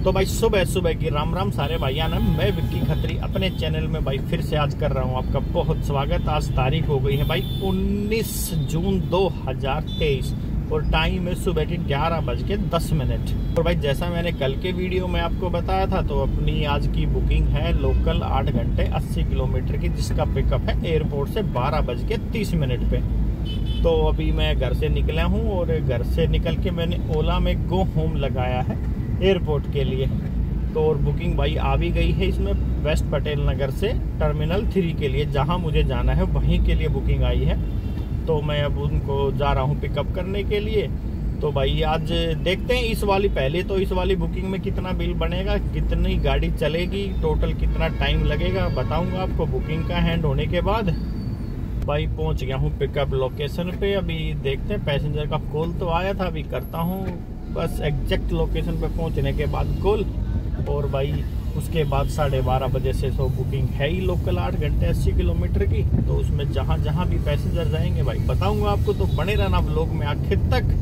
तो भाई सुबह सुबह की राम राम सारे भाइयां ना, मैं विक्की खत्री अपने चैनल में भाई फिर से आज कर रहा हूं आपका बहुत स्वागत। आज तारीख हो गई है भाई 19 जून 2023 और टाइम है सुबह के 11:10। और भाई जैसा मैंने कल के वीडियो में आपको बताया था, तो अपनी आज की बुकिंग है लोकल 8 घंटे 80 किलोमीटर की, जिसका पिकअप है एयरपोर्ट से 12:30 पे। तो अभी मैं घर से निकला हूँ और घर से निकल के मैंने ओला में गो होम लगाया है एयरपोर्ट के लिए। तो और बुकिंग भाई आ भी गई है इसमें वेस्ट पटेल नगर से टर्मिनल 3 के लिए, जहां मुझे जाना है वहीं के लिए बुकिंग आई है। तो मैं अब उनको जा रहा हूं पिकअप करने के लिए। तो भाई आज देखते हैं इस वाली बुकिंग में कितना बिल बनेगा, कितनी गाड़ी चलेगी, टोटल कितना टाइम लगेगा, बताऊंगा आपको बुकिंग का हैंड होने के बाद। भाई पहुंच गया हूं पिकअप लोकेशन पे। अभी देखते हैं, पैसेंजर का कॉल तो आया था, अभी करता हूं बस एग्जैक्ट लोकेशन पे पहुंचने के बाद कॉल। और भाई उसके बाद 12:30 बजे से सो बुकिंग है ही लोकल 8 घंटे 80 किलोमीटर की। तो उसमें जहां भी पैसेंजर जाएंगे भाई बताऊंगा आपको, तो बने रहना व्लॉग में आखिर तक।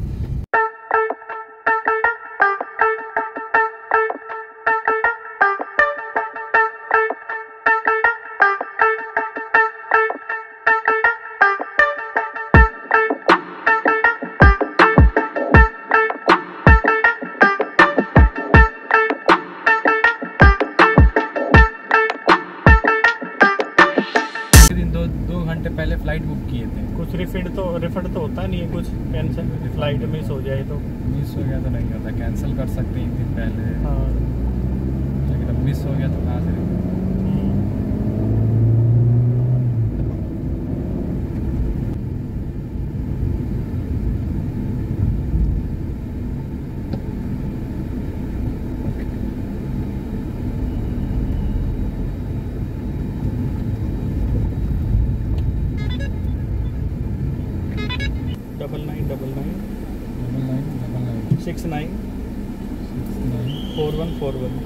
दो घंटे पहले फ्लाइट बुक किए थे। कुछ रिफंड तो होता नहीं है, कुछ कैंसिल फ्लाइट मिस हो जाए तो मिस हो गया तो नहीं होता, कैंसिल कर सकते हैं एक दिन पहले। हाँ, लेकिन अब मिस हो गया तो कहाँ से डबल नाइन 69 4141।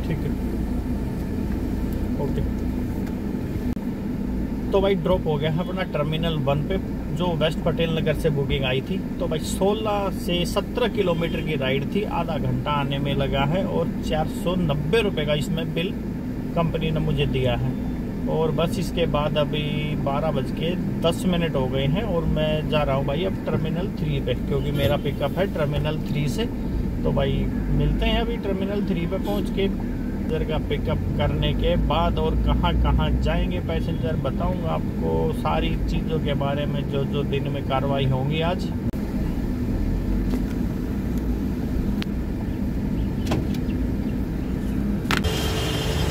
ठीक है, ओके। तो भाई ड्रॉप हो गया है अपना टर्मिनल 1 पे, जो वेस्ट पटेल नगर से बुकिंग आई थी। तो भाई 16 से 17 किलोमीटर की राइड थी, आधा घंटा आने में लगा है और 490 रुपये का इसमें बिल कंपनी ने मुझे दिया है। और बस इसके बाद अभी 12:10 हो गए हैं और मैं जा रहा हूँ भाई अब टर्मिनल 3 पे, क्योंकि मेरा पिकअप है टर्मिनल 3 से। तो भाई मिलते हैं अभी टर्मिनल 3 पे पहुँच के पैसेंजर का पिकअप करने के बाद। और कहाँ कहाँ जाएंगे पैसेंजर बताऊंगा आपको सारी चीज़ों के बारे में, जो दिन में कार्रवाई होंगी आज।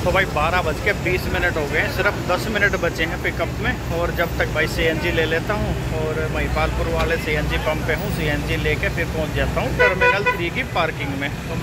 तो भाई 12:20 हो गए, सिर्फ 10 मिनट बचे हैं पिकअप में। और जब तक भाई CNG ले लेता हूँ और महिपालपुर वाले CNG पंप पे हूँ, CNG लेके फिर पहुँच जाता हूँ टर्मिनल 3 की पार्किंग में। तो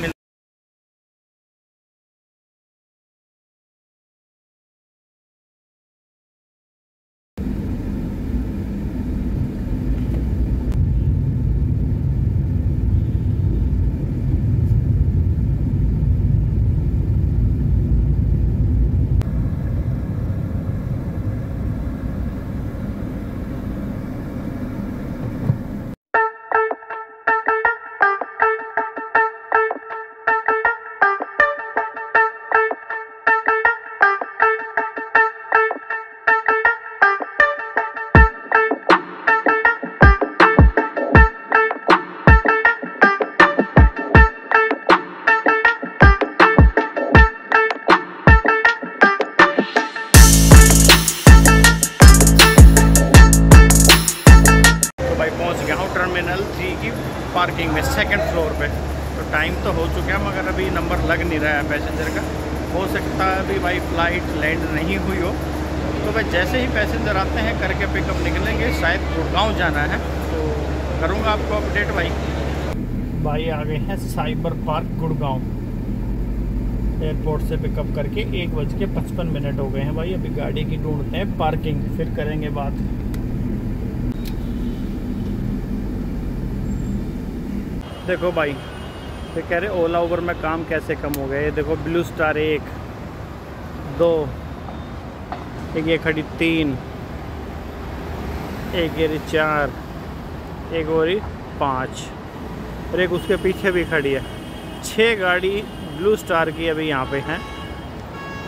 टर्मिनल 3 की पार्किंग में सेकंड फ्लोर पे। तो टाइम तो हो चुका है मगर अभी नंबर लग नहीं रहा है पैसेंजर का। हो सकता है अभी भाई फ्लाइट लैंड नहीं हुई हो। तो भाई जैसे ही पैसेंजर आते हैं करके पिकअप निकलेंगे, शायद गुड़गांव जाना है तो करूँगा आपको अपडेट। भाई आ गए हैं साइबर पार्क गुड़गांव, एयरपोर्ट से पिकअप करके 1:55 हो गए हैं भाई। अभी गाड़ी की ढूंढते हैं पार्किंग, फिर करेंगे बात। देखो भाई ये कह रहे ओला उबर में काम कैसे कम हो गया। ये देखो ब्लू स्टार 1 2 एक ये खड़ी 3, एक ये 4, एक और 5 और एक उसके पीछे भी खड़ी है। 6 गाड़ी ब्लू स्टार की अभी यहाँ पे हैं।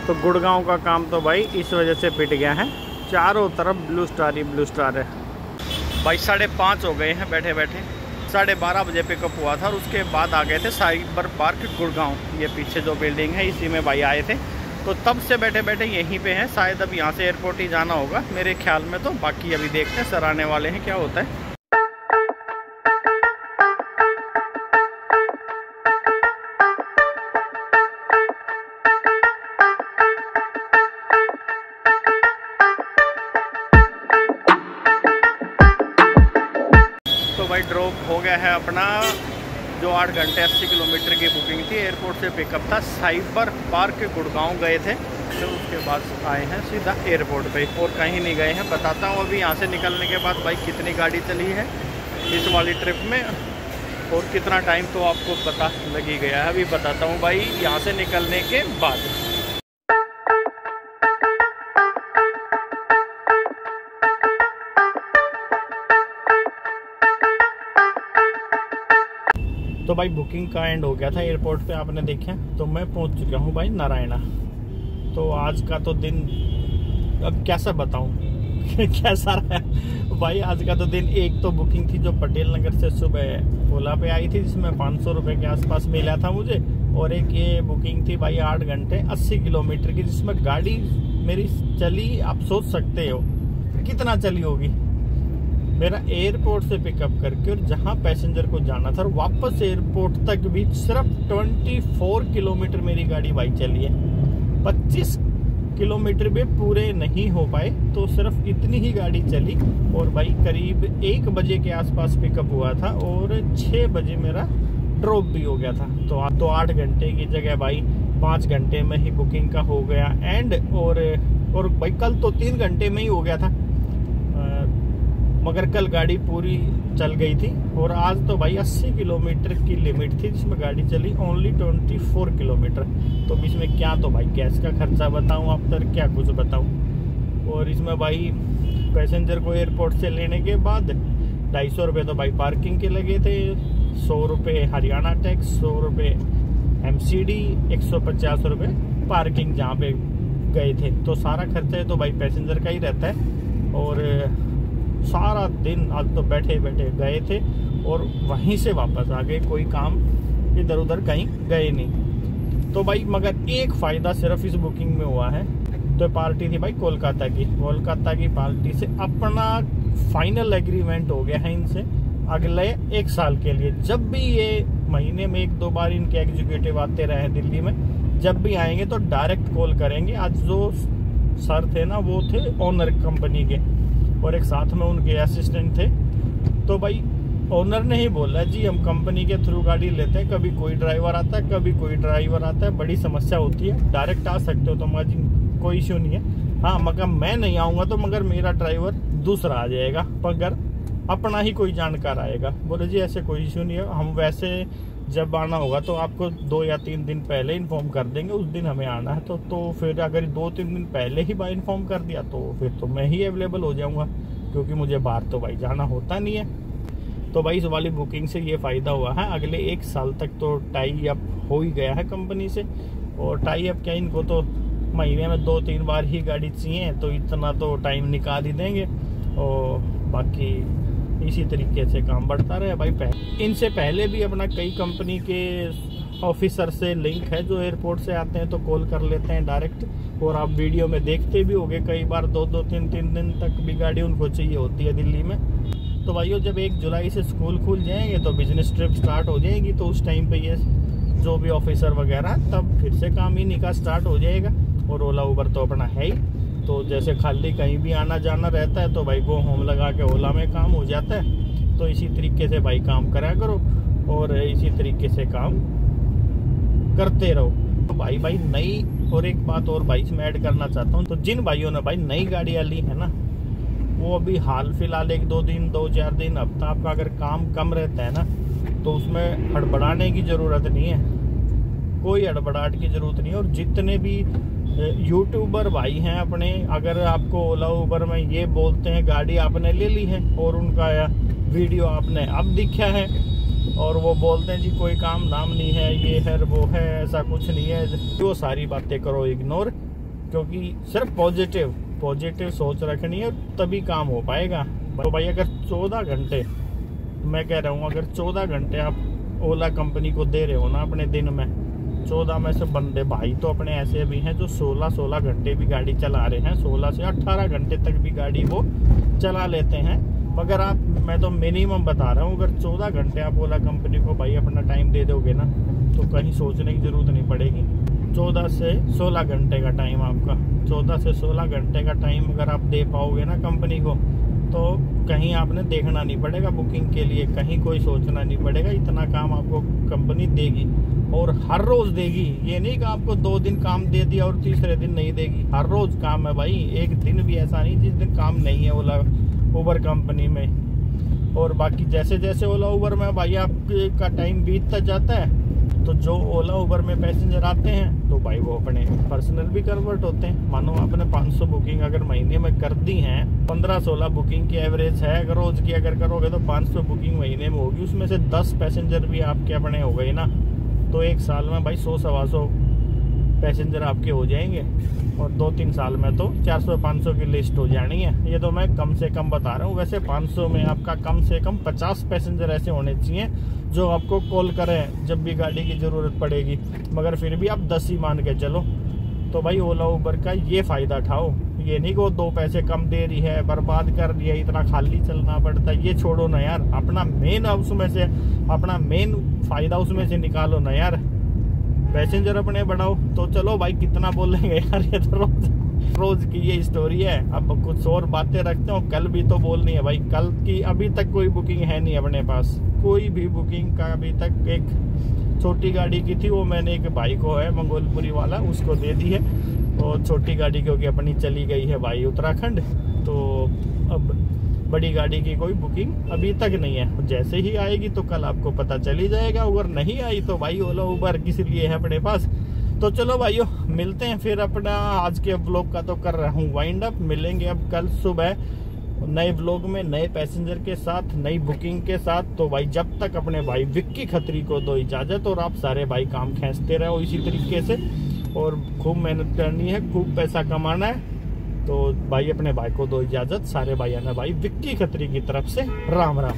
तो गुड़गांव का काम तो भाई इस वजह से पिट गया है, चारों तरफ ब्लू स्टार ही ब्लू स्टार है भाई। 5:30 हो गए हैं बैठे बैठे। 12:30 बजे पिकअप हुआ था और उसके बाद आ गए थे साइबर पार्क गुड़गांव। ये पीछे जो बिल्डिंग है इसी में भाई आए थे। तो तब से बैठे बैठे यहीं पे हैं। शायद अब यहाँ से एयरपोर्ट ही जाना होगा मेरे ख्याल में। तो बाकी अभी देखते हैं सर आने वाले हैं क्या होता है। तो भाई ड्रॉप हो गया है अपना जो 8 घंटे 80 किलोमीटर की बुकिंग थी। एयरपोर्ट से पिकअप था, साइबर पार्क गुड़गांव गए थे। तो उसके बाद आए हैं सीधा एयरपोर्ट पे और कहीं नहीं गए हैं। बताता हूँ अभी यहाँ से निकलने के बाद भाई कितनी गाड़ी चली है इस वाली ट्रिप में और कितना टाइम तो आपको पता लग ही गया है। अभी बताता हूँ भाई यहाँ से निकलने के बाद। तो भाई बुकिंग का एंड हो गया था एयरपोर्ट पे, आपने देखा। तो मैं पहुंच चुका हूँ भाई नारायणा। तो आज का तो दिन अब कैसा बताऊं कैसा रहा भाई। आज का तो दिन, एक तो बुकिंग थी जो पटेल नगर से सुबह ओला पे आई थी जिसमें 500 रुपये के आसपास मिला था मुझे। और एक ये बुकिंग थी भाई 8 घंटे 80 किलोमीटर की जिसमें गाड़ी मेरी चली, आप सोच सकते हो कितना चली होगी। मेरा एयरपोर्ट से पिकअप करके और जहां पैसेंजर को जाना था और वापस एयरपोर्ट तक भी सिर्फ 24 किलोमीटर मेरी गाड़ी भाई चली है। 25 किलोमीटर भी पूरे नहीं हो पाए, तो सिर्फ इतनी ही गाड़ी चली। और भाई करीब 1 बजे के आसपास पिकअप हुआ था और 6 बजे मेरा ड्रॉप भी हो गया था। तो 8 घंटे की जगह भाई 5 घंटे में ही बुकिंग का हो गया एंड। और भाई कल तो 3 घंटे में ही हो गया था, मगर कल गाड़ी पूरी चल गई थी। और आज तो भाई 80 किलोमीटर की लिमिट थी जिसमें गाड़ी चली ओनली 24 किलोमीटर। तो इसमें क्या तो भाई गैस का खर्चा बताऊं आप तर क्या कुछ बताऊं। और इसमें भाई पैसेंजर को एयरपोर्ट से लेने के बाद 250 रुपये तो भाई पार्किंग के लगे थे, 100 रुपये हरियाणा टैक्स, 100 रुपये MCD, 150 रुपये पार्किंग जहाँ पे गए थे। तो सारा खर्चा तो भाई पैसेंजर का ही रहता है। और सारा दिन आज तो बैठे बैठे गए थे और वहीं से वापस आ गए, कोई काम इधर उधर कहीं गए नहीं। तो भाई मगर एक फ़ायदा सिर्फ इस बुकिंग में हुआ है। तो पार्टी थी भाई कोलकाता की पार्टी से अपना फाइनल एग्रीमेंट हो गया है इनसे अगले 1 साल के लिए। जब भी ये महीने में 1-2 बार इनके एग्जीक्यूटिव आते रहे दिल्ली में, जब भी आएंगे तो डायरेक्ट कॉल करेंगे। आज जो सर थे ना वो थे ओनर कंपनी के और एक साथ में उनके असिस्टेंट थे। तो भाई ओनर ने ही बोला जी हम कंपनी के थ्रू गाड़ी लेते हैं, कभी कोई ड्राइवर आता है कभी कोई ड्राइवर आता है, बड़ी समस्या होती है, डायरेक्ट आ सकते हो तो मगर कोई इश्यू नहीं है। हाँ मगर मैं नहीं आऊँगा तो मगर मेरा ड्राइवर दूसरा आ जाएगा, मगर अपना ही कोई जानकार आएगा। बोले जी ऐसे कोई इश्यू नहीं है, हम वैसे जब आना होगा तो आपको 2 या 3 दिन पहले इन्फॉर्म कर देंगे, उस दिन हमें आना है। तो फिर अगर 2-3 दिन पहले ही भाई इन्फॉर्म कर दिया तो फिर तो मैं ही अवेलेबल हो जाऊंगा, क्योंकि मुझे बाहर तो भाई जाना होता नहीं है। तो भाई इस वाली बुकिंग से ये फ़ायदा हुआ है, अगले 1 साल तक तो टाई अप हो ही गया है कंपनी से। और टाई अप क्या, इनको तो महीने में 2-3 बार ही गाड़ी चाहिए, तो इतना तो टाइम निकाल ही देंगे। और बाकी इसी तरीके से काम बढ़ता रहे भाई। इनसे पहले भी अपना कई कंपनी के ऑफिसर से लिंक है जो एयरपोर्ट से आते हैं तो कॉल कर लेते हैं डायरेक्ट। और आप वीडियो में देखते भी होंगे कई बार 2-2, 3-3 दिन तक भी गाड़ी उनको चाहिए होती है दिल्ली में। तो भाइयों जब 1 जुलाई से स्कूल खुल जाएंगे तो बिजनेस ट्रिप स्टार्ट हो जाएगी, तो उस टाइम पे ये जो भी ऑफिसर वगैरह तब फिर से काम इन्हीं का स्टार्ट हो जाएगा। और ओला उबर तो अपना है ही, तो जैसे खाली कहीं भी आना जाना रहता है तो भाई गो होम लगा के ओला में काम हो जाता है। तो इसी तरीके से भाई काम करा करो और इसी तरीके से काम करते रहो। तो भाई नई और एक बात और भाई इसमें ऐड करना चाहता हूँ, तो जिन भाइयों ने भाई नई गाड़ियाँ ली है ना, वो अभी हाल फिलहाल 1-2 दिन 2-4 दिन हफ्ता आपका अगर काम कम रहता है ना, तो उसमें हड़बड़ाने की ज़रूरत नहीं है। कोई हड़बड़ाहट की जरूरत नहीं है। और जितने भी यूट्यूबर भाई हैं अपने, अगर आपको ओला उबर में ये बोलते हैं गाड़ी आपने ले ली है और उनका वीडियो आपने अब दिखा है और वो बोलते हैं जी कोई काम धाम नहीं है, ये है वो है, ऐसा कुछ नहीं है, वो सारी बातें करो इग्नोर, क्योंकि सिर्फ पॉजिटिव सोच रखनी है तभी काम हो पाएगा। तो भाई अगर 14 घंटे, मैं कह रहा हूँ अगर 14 घंटे आप ओला कंपनी को दे रहे हो ना अपने दिन में, 14 में से बंदे भाई तो अपने ऐसे भी हैं जो 16 घंटे भी गाड़ी चला रहे हैं, 16 से 18 घंटे तक भी गाड़ी वो चला लेते हैं। मगर मैं तो मिनिमम बता रहा हूँ, अगर 14 घंटे आप ओला कंपनी को भाई अपना टाइम दे दोगे ना तो कहीं सोचने की जरूरत नहीं पड़ेगी। 14 से 16 घंटे का टाइम आपका, 14 से 16 घंटे का टाइम अगर आप दे पाओगे ना कंपनी को, तो कहीं आपने देखना नहीं पड़ेगा बुकिंग के लिए, कहीं कोई सोचना नहीं पड़ेगा, इतना काम आपको कंपनी देगी और हर रोज देगी। ये नहीं कि आपको 2 दिन काम दे दिया और तीसरे दिन नहीं देगी, हर रोज काम है भाई, एक दिन भी ऐसा नहीं जिस दिन काम नहीं है ओला उबर कंपनी में। और बाकी जैसे जैसे ओला उबर में भाई आपका टाइम बीतता जाता है तो जो ओला उबर में पैसेंजर आते हैं तो भाई वो अपने पर्सनल भी कन्वर्ट होते हैं। मानो आपने 500 बुकिंग अगर महीने में कर दी हैं, 15-16 बुकिंग की एवरेज है, अगर रोज की अगर करोगे तो 500 बुकिंग महीने में होगी, उसमें से 10 पैसेंजर भी आपके अपने हो गए ना, तो एक साल में भाई 100-125 पैसेंजर आपके हो जाएंगे और 2-3 साल में तो 400-500 की लिस्ट हो जानी है। ये तो मैं कम से कम बता रहा हूँ, वैसे 500 में आपका कम से कम 50 पैसेंजर ऐसे होने चाहिए जो आपको कॉल करें जब भी गाड़ी की ज़रूरत पड़ेगी, मगर फिर भी आप 10 ही मान के चलो। तो भाई ओला उबर का ये फ़ायदा उठाओ, ये नहीं कि वो 2 पैसे कम दे रही है, बर्बाद कर दिया, इतना खाली चलना पड़ता है, ये छोड़ो ना यार, अपना मेन उसमें से अपना मेन फ़ायदा उसमें से निकालो ना यार, पैसेंजर अपने बढ़ाओ। तो चलो भाई कितना बोलेंगे यार, ये तो रोज की ये स्टोरी है। अब कुछ और बातें रखते हो, कल भी तो बोलनी है भाई, कल की अभी तक कोई बुकिंग है नहीं अपने पास, कोई भी बुकिंग का अभी तक। एक छोटी गाड़ी की थी, वो मैंने एक भाई को है मंगोलपुरी वाला, उसको दे दी है, और छोटी गाड़ी क्योंकि अपनी चली गई है भाई उत्तराखंड, तो अब बड़ी गाड़ी की कोई बुकिंग अभी तक नहीं है। जैसे ही आएगी तो कल आपको पता चली जाएगा, अगर नहीं आई तो भाई ओला उबर किस लिए है अपने पास। तो चलो भाइयों मिलते हैं फिर, अपना आज के व्लॉग का तो कर रहा हूँ वाइंड अप, मिलेंगे अब कल सुबह नए व्लॉग में, नए पैसेंजर के साथ, नई बुकिंग के साथ। तो भाई जब तक अपने भाई विक्की खत्री को दो इजाजत, और आप सारे भाई काम खींचते रहो इसी तरीके से, और खूब मेहनत करनी है, खूब पैसा कमाना है। तो भाई अपने भाई को दो इजाजत, सारे भाई आना भाई विक्की खत्री की तरफ से राम राम।